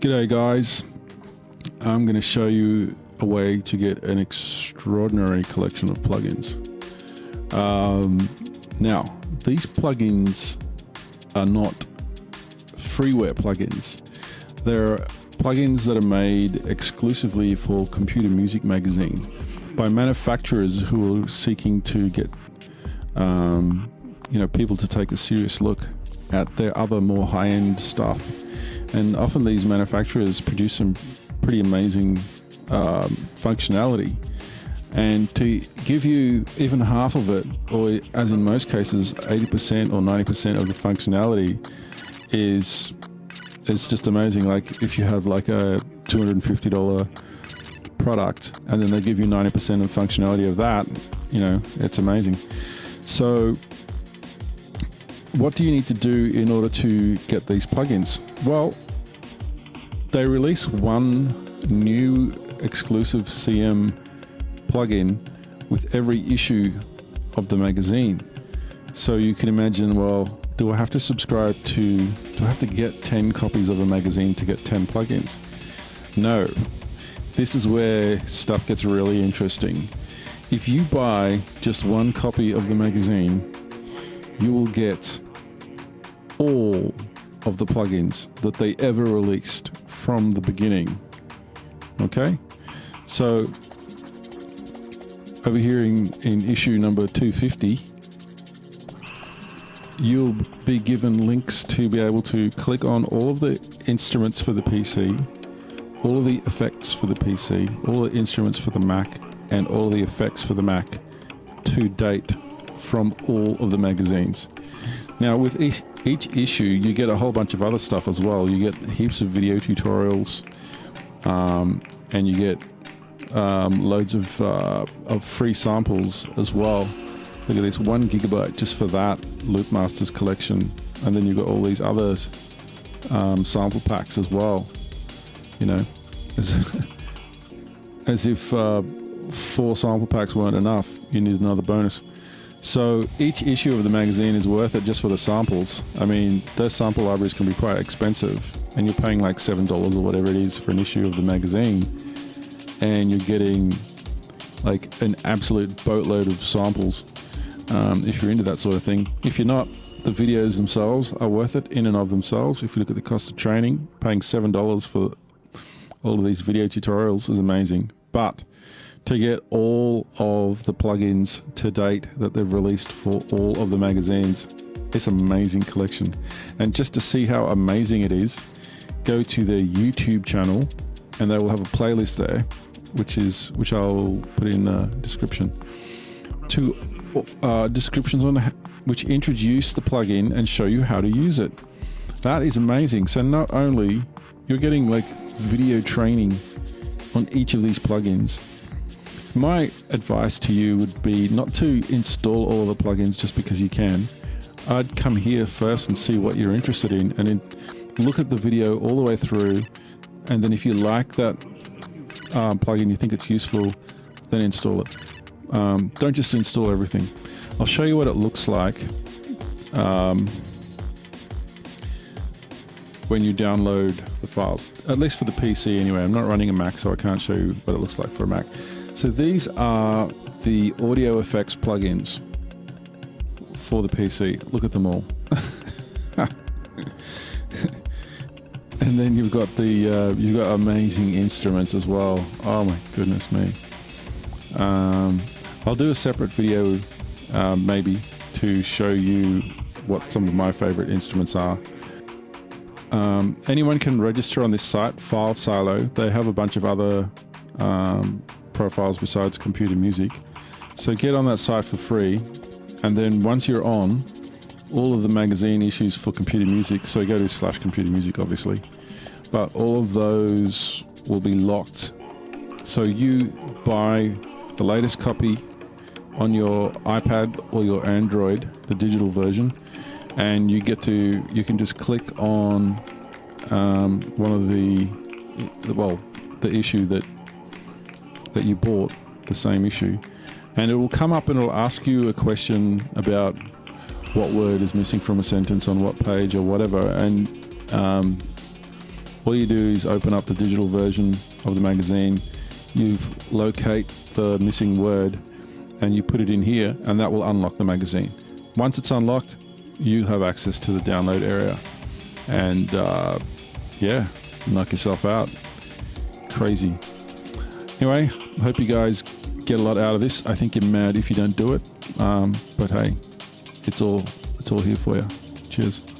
G'day guys, I'm going to show you a way to get an extraordinary collection of plugins. Now, these plugins are not freeware plugins. They're plugins that are made exclusively for Computer Music Magazine by manufacturers who are seeking to get people to take a serious look at their other more high-end stuff. And often these manufacturers produce some pretty amazing functionality. And to give you even half of it, or as in most cases, 80% or 90% of the functionality is just amazing. Like if you have like a $250 product and then they give you 90% of the functionality of that, it's amazing. So what do you need to do in order to get these plugins? Well, they release one new exclusive CM plugin with every issue of the magazine. So you can imagine, well, do I have to get 10 copies of a magazine to get 10 plugins? No. This is where stuff gets really interesting. If you buy just one copy of the magazine, you will get all of the plugins that they ever released from the beginning. Okay? So over here in issue number 250, you'll be given links to be able to click on all of the instruments for the PC, all of the effects for the PC, all the instruments for the Mac, and all the effects for the Mac to date from all of the magazines. Now with each issue you get a whole bunch of other stuff as well. You get heaps of video tutorials, and you get loads of free samples as well. Look at this, 1 gigabyte just for that Loopmasters collection, and then you've got all these other sample packs as well. As if 4 sample packs weren't enough, you need another bonus. So each issue of the magazine is worth it just for the samples. I mean, those sample libraries can be quite expensive, and you're paying like $7 or whatever it is for an issue of the magazine, and you're getting like an absolute boatload of samples if you're into that sort of thing. If you're not, the videos themselves are worth it in and of themselves. If you look at the cost of training, paying $7 for all of these video tutorials is amazing. But to get all of the plugins to date that they've released for all of the magazines, it's an amazing collection. And just to see how amazing it is, go to their YouTube channel and they will have a playlist there, which I'll put in the description. Two descriptions on which introduce the plugin and show you how to use it. That is amazing. So not only you're getting like video training on each of these plugins. My advice to you would be not to install all of the plugins just because you can. I'd come here first and see what you're interested in, and then look at the video all the way through, and then if you like that plugin, you think it's useful, then install it. Don't just install everything. I'll show you what it looks like when you download the files, at least for the PC anyway. I'm not running a Mac, so I can't show you what it looks like for a Mac. So these are the audio effects plugins for the PC. Look at them all. And then you've got you've got amazing instruments as well. Oh my goodness me. I'll do a separate video maybe to show you what some of my favorite instruments are. Anyone can register on this site, File Silo. They have a bunch of other profiles besides Computer Music. So get on that site for free, and then once you're on, all of the magazine issues for Computer Music, so go to /Computer Music obviously, but all of those will be locked. So you buy the latest copy on your iPad or your Android, the digital version, and you can just click on one of the issue that you bought, the same issue, and it will come up and it'll ask you a question about what word is missing from a sentence on what page or whatever, and all you do is open up the digital version of the magazine, you locate the missing word, and you put it in here, and that will unlock the magazine. Once it's unlocked, you have access to the download area, and yeah, knock yourself out. Crazy. Anyway, hope you guys get a lot out of this. I think you're mad if you don't do it, but hey, it's all here for you. Cheers.